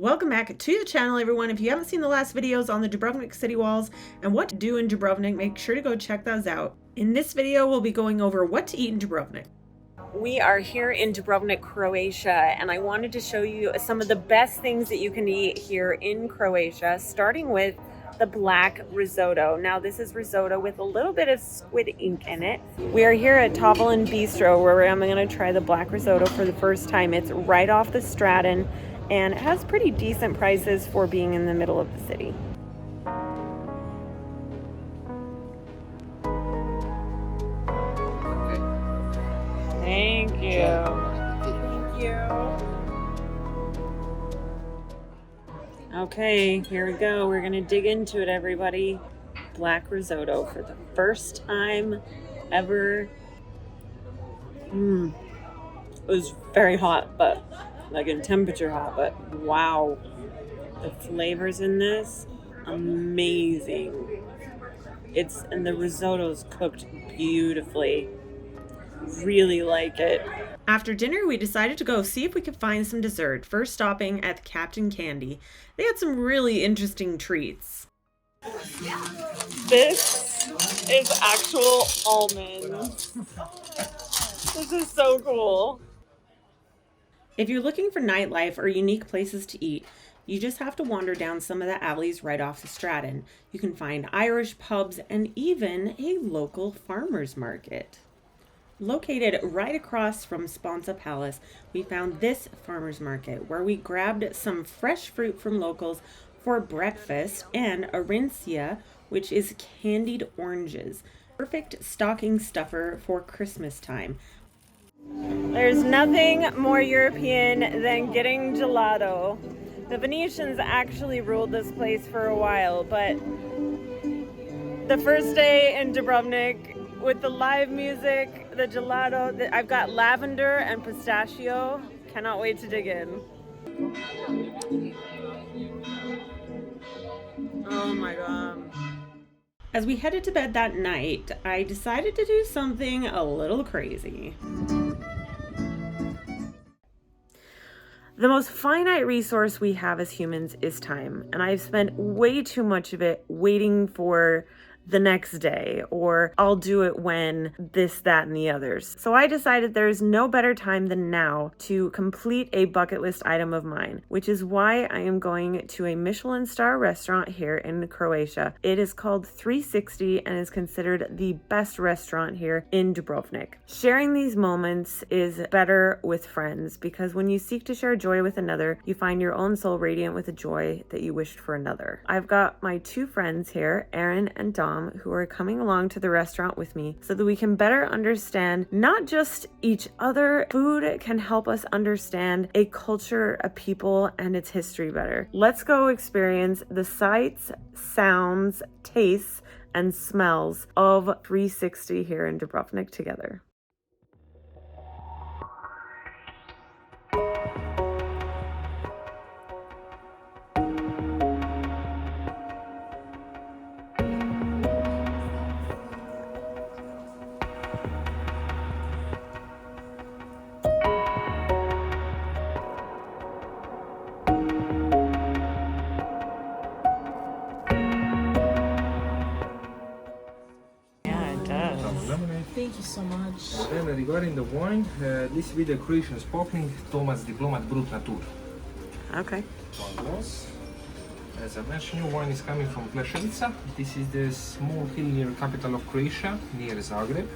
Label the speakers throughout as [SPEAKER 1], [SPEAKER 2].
[SPEAKER 1] Welcome back to the channel, everyone. If you haven't seen the last videos on the Dubrovnik city walls and what to do in Dubrovnik, make sure to go check those out. In this video, we'll be going over what to eat in Dubrovnik. We are here in Dubrovnik, Croatia, and I wanted to show you some of the best things that you can eat here in Croatia, starting with the black risotto. Now, this is risotto with a little bit of squid ink in it. We are here at Tauvlin Bistro, where I'm going to try the black risotto for the first time. It's right off the Stradun, and it has pretty decent prices for being in the middle of the city. Thank you. Thank you. Okay, here we go. We're gonna dig into it, everybody. Black risotto for the first time ever. It was very hot, but like in temperature hot, but wow. The flavors in this, amazing. And the risotto's cooked beautifully. Really like it. After dinner, we decided to go see if we could find some dessert, first stopping at the Capun candy. They had some really interesting treats. This is actual almonds. This is so cool. If you're looking for nightlife or unique places to eat, you just have to wander down some of the alleys right off the Stradun. You can find Irish pubs and even a local farmer's market. Located right across from Sponza Palace, we found this farmer's market where we grabbed some fresh fruit from locals for breakfast and a rincia, which is candied oranges. Perfect stocking stuffer for Christmas time. There's nothing more European than getting gelato. The Venetians actually ruled this place for a while, but the first day in Dubrovnik, with the live music, the gelato, I've got lavender and pistachio. Cannot wait to dig in. Oh my god. As we headed to bed that night, I decided to do something a little crazy. The most finite resource we have as humans is time, and I've spent way too much of it waiting for the next day, or I'll do it when this, that, and the others. So I decided there's no better time than now to complete a bucket list item of mine, which is why I am going to a Michelin Star Restaurant here in Croatia. It is called 360 and is considered the best restaurant here in Dubrovnik. Sharing these moments is better with friends, because when you seek to share joy with another, you find your own soul radiant with the joy that you wished for another. I've got my two friends here, Aaron and Dom, who are coming along to the restaurant with me so that we can better understand not just each other. Food can help us understand a culture, a people, and its history better. Let's go experience the sights, sounds, tastes, and smells of 360 here in Dubrovnik together.
[SPEAKER 2] Thank you so much.
[SPEAKER 3] And regarding the wine, this will be the Croatian sparkling Thomas Diplomat Brut Natur.
[SPEAKER 1] Okay.
[SPEAKER 3] One glass. As I mentioned, wine is coming from Pleševica. This is the small hill near capital of Croatia, near Zagreb.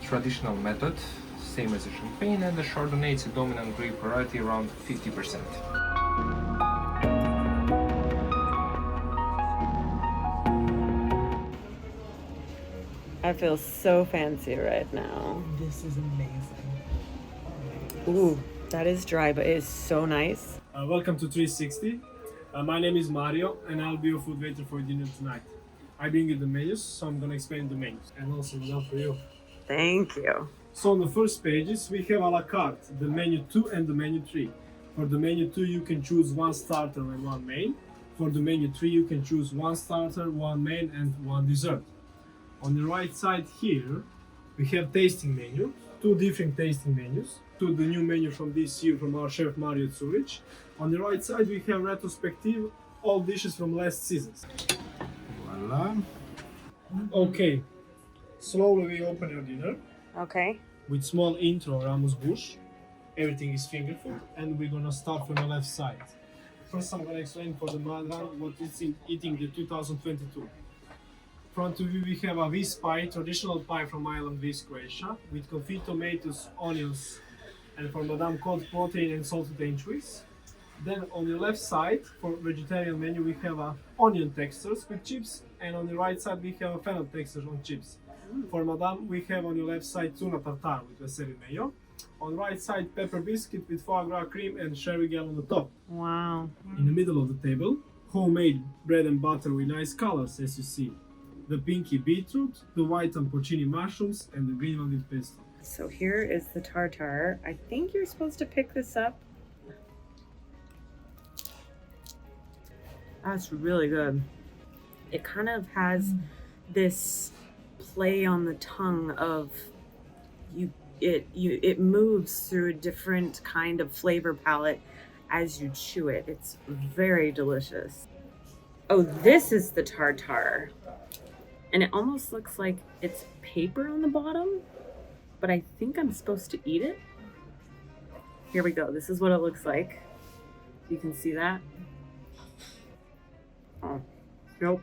[SPEAKER 3] Traditional method, same as the champagne, and the Chardonnay is a dominant grape variety, around 50%.
[SPEAKER 1] I feel so fancy right now.
[SPEAKER 2] This is amazing.
[SPEAKER 1] Ooh, that is dry, but it is so nice.
[SPEAKER 4] Welcome to 360. My name is Mario, and I'll be your food waiter for dinner tonight. I bring you the menus, so I'm gonna explain the menus, and also one for you.
[SPEAKER 1] Thank you.
[SPEAKER 4] So on the first pages, we have a la carte, the menu 2 and the menu 3. For the menu 2, you can choose one starter and one main. For the menu 3, you can choose one starter, one main, and one dessert. On the right side here, we have tasting menu, two different tasting menus. To the new menu from this year from our chef Mario Zurich. On the right side we have retrospective, all dishes from last seasons.
[SPEAKER 3] Voila.
[SPEAKER 4] Okay, slowly we open your dinner
[SPEAKER 1] Okay.
[SPEAKER 4] with small intro Ramos Bush. Everything is finger food, and we're gonna start from the left side. First, I'm gonna explain for the madam what is in eating the 2022. Front of you we have a Vis pie, traditional pie from Island Vis, Croatia, with confit tomatoes, onions, and for madam cold protein and salted anchovies. Then on the left side, for vegetarian menu, we have a onion textures with chips, and on the right side we have a fennel textures on chips. For madam, we have on your left side tuna tartare with wasabi mayo. On right side, pepper biscuit with foie gras cream and sherry gel on the top.
[SPEAKER 1] Wow.
[SPEAKER 4] In the middle of the table, homemade bread and butter with nice colors, as you see. The pinky beetroot, the white and porcini mushrooms, and the green one with pesto.
[SPEAKER 1] So here is the tartare. I think you're supposed to pick this up. That's really good. It kind of has this play on the tongue of it moves through a different kind of flavor palette as you chew it. It's very delicious. Oh, this is the tartare. And it almost looks like it's paper on the bottom, but I think I'm supposed to eat it. Here we go. This is what it looks like. You can see that. Oh, nope.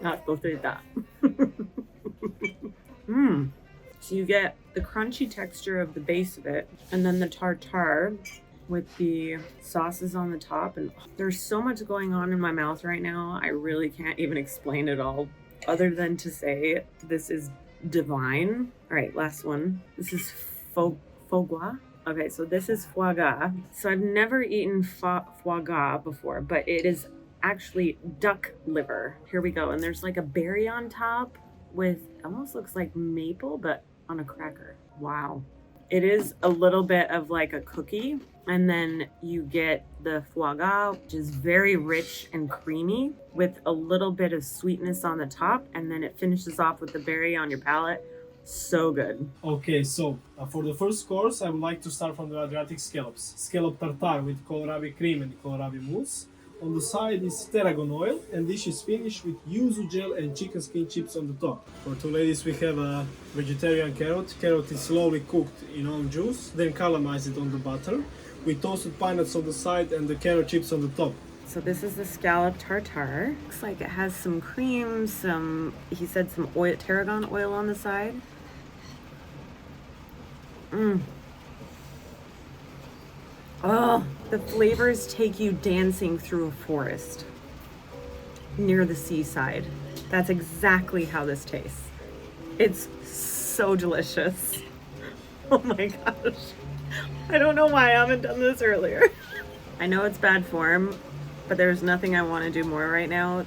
[SPEAKER 1] Not supposed to eat that. So you get the crunchy texture of the base of it, and then the tartare with the sauces on the top. And there's so much going on in my mouth right now. I really can't even explain it all, other than to say this is divine. All right, last one. This is foie gras. Okay, so this is foie gras. So I've never eaten foie gras before, but it is actually duck liver. Here we go. And there's like a berry on top with, almost looks like maple, but on a cracker. Wow. It is a little bit of like a cookie. And then you get the foie gras, which is very rich and creamy with a little bit of sweetness on the top. And then it finishes off with the berry on your palate. So good.
[SPEAKER 4] Okay, so for the first course, I would like to start from the Adriatic scallops. Scallop tartare with kohlrabi cream and kohlrabi mousse. On the side is tarragon oil, and this is finished with yuzu gel and chicken skin chips on the top. For two ladies, we have a vegetarian carrot. Carrot is slowly cooked in own juice, then caramelized on the butter, with toasted pine nuts on the side and the carrot chips on the top.
[SPEAKER 1] So this is the scallop tartare. Looks like it has some cream, he said some oil, tarragon oil on the side. Oh, the flavors take you dancing through a forest near the seaside. That's exactly how this tastes. It's so delicious. Oh my gosh. I don't know why I haven't done this earlier. I know it's bad form, but there's nothing I want to do more right now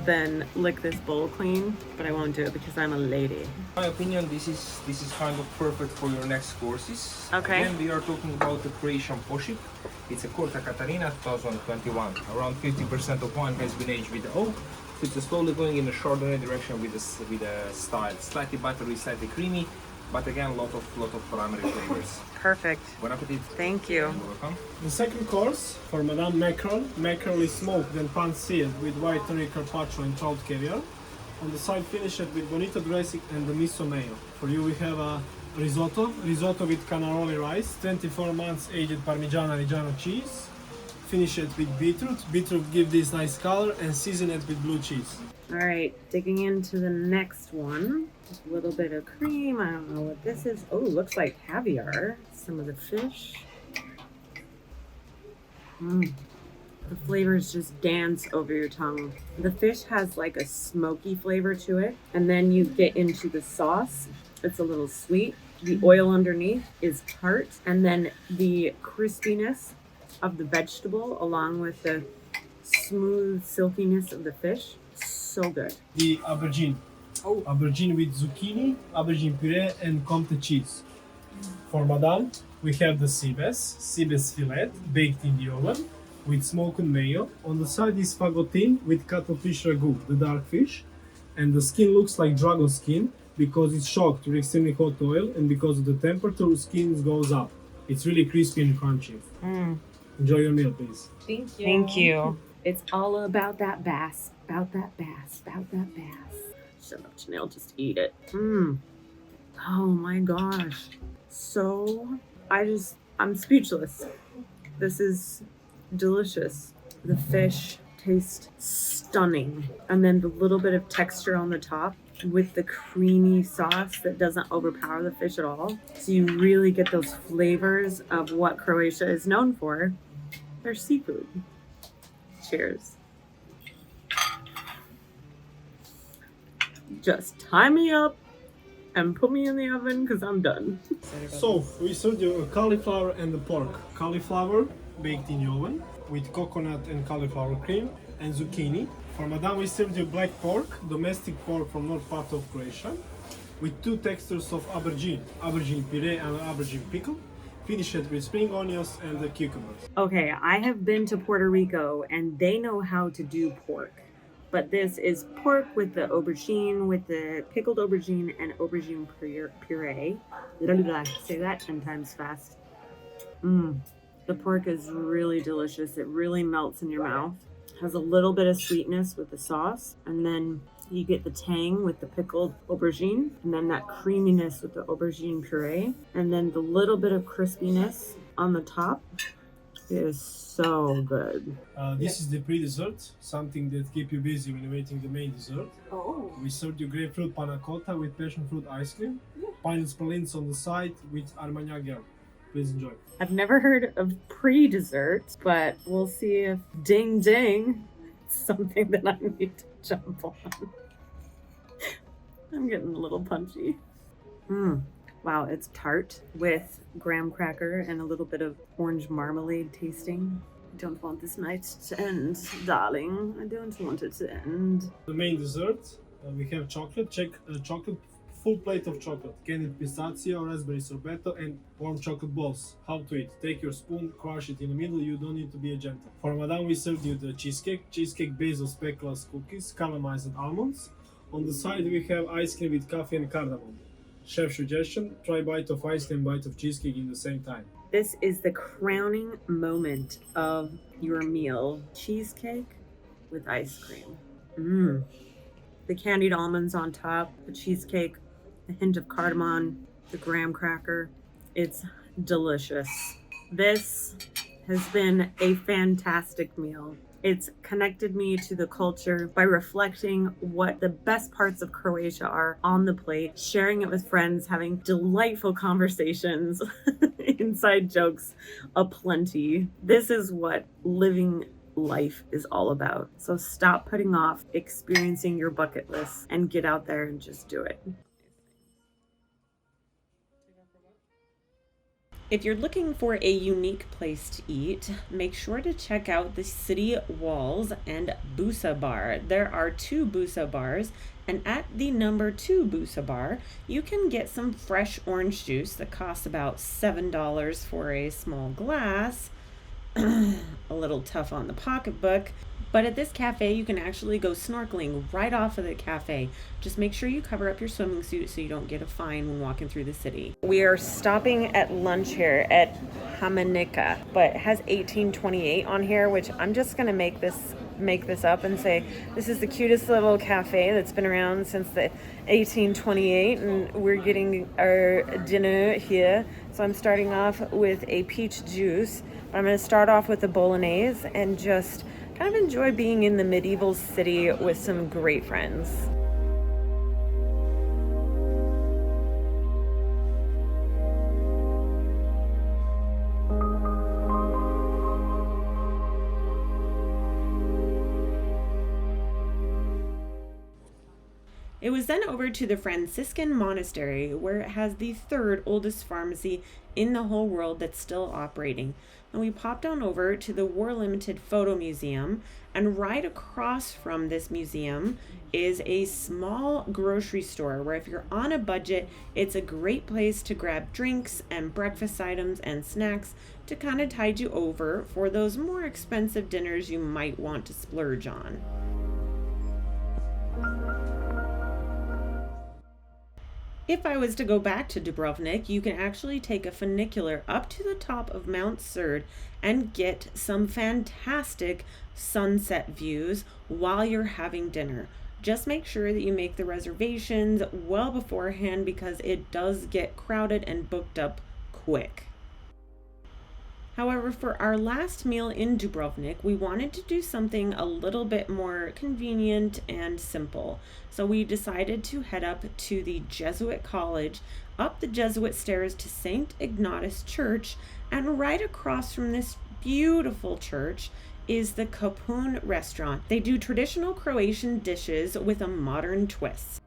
[SPEAKER 1] than lick this bowl clean, but I won't do it because I'm a lady.
[SPEAKER 3] In my opinion, this is kind of perfect for your next courses.
[SPEAKER 1] Okay.
[SPEAKER 3] Again, we are talking about the Croatian poship. It's a Corta Catarina 2021. Around 50% of wine has been aged with the oak. So it's slowly going in a Chardonnay direction with a style. Slightly buttery, slightly creamy, but again, lot of primary flavors.
[SPEAKER 1] Perfect.
[SPEAKER 3] Bon appetit.
[SPEAKER 1] Thank you.
[SPEAKER 3] You're welcome.
[SPEAKER 4] The second course, for Madame Mackerel. Mackerel is smoked and pan-seared with white ternary carpaccio and trout caviar. On the side, finish it with bonito dressing and the miso mayo. For you, we have a risotto with cannaroli rice, 24 months aged Parmigiano Reggiano cheese. Finish it with beetroot. Beetroot give this nice color, and season it with blue cheese.
[SPEAKER 1] All right, digging into the next one. Just a little bit of cream. I don't know what this is. Oh, looks like caviar. Some of the fish. The flavors just dance over your tongue. The fish has like a smoky flavor to it. And then you get into the sauce. It's a little sweet. The oil underneath is tart. And then the crispiness of the vegetable along with the smooth silkiness of the fish. So good.
[SPEAKER 4] The aubergine. Aubergine with zucchini, aubergine puree, and comté cheese. For Madame, we have the Cibes fillet baked in the oven with smoked mayo. On the side is fagotin with cuttlefish ragu, the dark fish, and the skin looks like dragon skin. because it's shocked with extremely hot oil, and because of the temperature, skin goes up. It's really crispy and crunchy. Enjoy your meal, please.
[SPEAKER 2] Thank you.
[SPEAKER 1] Thank you. It's all about that bass. About that bass. About that bass. Shut up, Janelle. Just eat it. Oh my gosh. I'm speechless. This is delicious. The fish tastes stunning. And then the little bit of texture on the top with the creamy sauce that doesn't overpower the fish at all. So you really get those flavors of what Croatia is known for. Their seafood. Cheers. Just tie me up and put me in the oven because I'm done.
[SPEAKER 4] So, we served you a cauliflower and the pork. Cauliflower baked in the oven with coconut and cauliflower cream and zucchini. For Madame, we served you black pork, domestic pork from north part of Croatia, with two textures of aubergine puree and aubergine pickle. Finish it with spring onions and the cucumbers.
[SPEAKER 1] Okay, I have been to Puerto Rico and they know how to do pork. But this is pork with the aubergine, with the pickled aubergine and aubergine puree. Say that 10 times fast. The pork is really delicious. It really melts in your mouth. Has a little bit of sweetness with the sauce. And then you get the tang with the pickled aubergine. And then that creaminess with the aubergine puree. And then the little bit of crispiness on the top. It is so good.
[SPEAKER 4] This is the pre-dessert, something that keep you busy when you're waiting the main dessert.
[SPEAKER 1] Oh.
[SPEAKER 4] We served you grapefruit panna cotta with passion fruit ice cream, pineapple pralines on the side with Armagnac gel. Please enjoy.
[SPEAKER 1] I've never heard of pre-dessert, but we'll see if ding ding is something that I need to jump on. I'm getting a little punchy. Wow, it's tart with graham cracker and a little bit of orange marmalade tasting. I don't want this night to end, darling. I don't want it to end.
[SPEAKER 4] The main dessert, we have chocolate. Chocolate, full plate of chocolate. Candied pistachio, raspberry sorbetto, and warm chocolate balls. How to eat? Take your spoon, crush it in the middle. You don't need to be a gentle. For Madame, we served you the cheesecake. Cheesecake basil speculoos cookies, caramelized almonds. On the side, we have ice cream with coffee and cardamom. Chef suggestion, try bite of ice cream, bite of cheesecake in the same time.
[SPEAKER 1] This is the crowning moment of your meal. Cheesecake with ice cream. The candied almonds on top, the cheesecake, a hint of cardamom, the graham cracker. It's delicious. This has been a fantastic meal. It's connected me to the culture by reflecting what the best parts of Croatia are on the plate, sharing it with friends, having delightful conversations, inside jokes aplenty. This is what living life is all about. So stop putting off experiencing your bucket list and get out there and just do it. If you're looking for a unique place to eat, make sure to check out the City Walls and Busa Bar. There are 2 Busa bars, and at the number 2 Busa Bar, you can get some fresh orange juice that costs about $7 for a small glass. A little tough on the pocketbook. But at this cafe, you can actually go snorkeling right off of the cafe. Just make sure you cover up your swimming suit so you don't get a fine when walking through the city. We are stopping at lunch here at Hamineca, but it has 1828 on here, which I'm just gonna make this up and say this is the cutest little cafe that's been around since the 1828, and we're getting our dinner here. So I'm starting off with a peach juice. I'm gonna start off with a bolognese and just kind of enjoy being in the medieval city with some great friends. It was then over to the Franciscan monastery, where it has the 3rd oldest pharmacy in the whole world that's still operating. And we popped on over to the War Limited Photo Museum, and right across from this museum is a small grocery store where if you're on a budget, it's a great place to grab drinks and breakfast items and snacks to kind of tide you over for those more expensive dinners you might want to splurge on. If I was to go back to Dubrovnik, you can actually take a funicular up to the top of Mount Srd and get some fantastic sunset views while you're having dinner. Just make sure that you make the reservations well beforehand because it does get crowded and booked up quick. However, for our last meal in Dubrovnik, we wanted to do something a little bit more convenient and simple. So we decided to head up to the Jesuit College, up the Jesuit stairs to St. Ignatius Church, and right across from this beautiful church is the Capun restaurant. They do traditional Croatian dishes with a modern twist.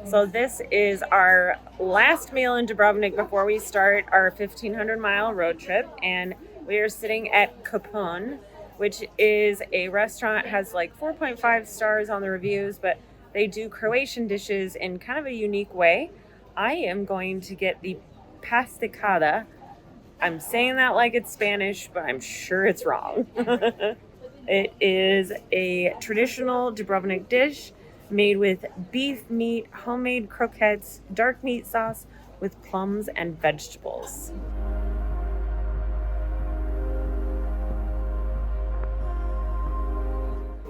[SPEAKER 1] So this is our last meal in Dubrovnik before we start our 1,500-mile road trip, and we are sitting at Capun, which is a restaurant, has like 4.5 stars on the reviews, but they do Croatian dishes in kind of a unique way. I am going to get the pasticada. I'm saying that like it's Spanish, but I'm sure it's wrong. It is a traditional Dubrovnik dish made with beef meat, homemade croquettes, dark meat sauce with plums and vegetables.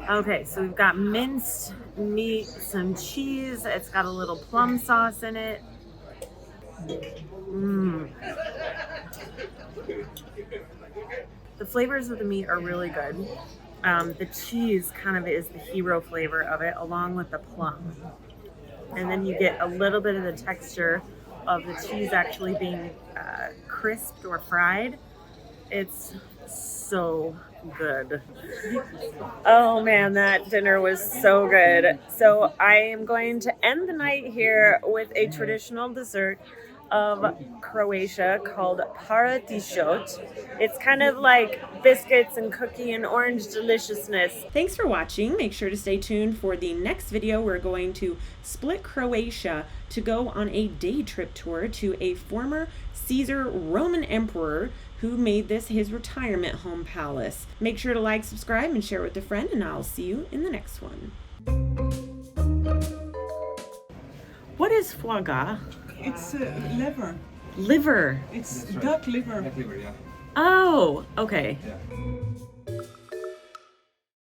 [SPEAKER 1] Okay, so we've got minced meat, some cheese. It's got a little plum sauce in it. The flavors of the meat are really good. The cheese kind of is the hero flavor of it, along with the plum. And then you get a little bit of the texture of the cheese actually being crisped or fried. It's so good. Oh man, that dinner was so good. So I am going to end the night here with a traditional dessert of Croatia called paradišot. It's kind of like biscuits and cookie and orange deliciousness. Thanks for watching. Make sure to stay tuned for the next video. We're going to split Croatia to go on a day trip tour to a former Caesar Roman emperor who made this his retirement home palace. Make sure to like, subscribe, and share with a friend, and I'll see you in the next one. What is foie gras?
[SPEAKER 2] It's liver.
[SPEAKER 1] Liver.
[SPEAKER 2] It's
[SPEAKER 3] That's right.
[SPEAKER 2] duck liver.
[SPEAKER 3] Duck liver, yeah.
[SPEAKER 1] Oh, okay.
[SPEAKER 3] Yeah.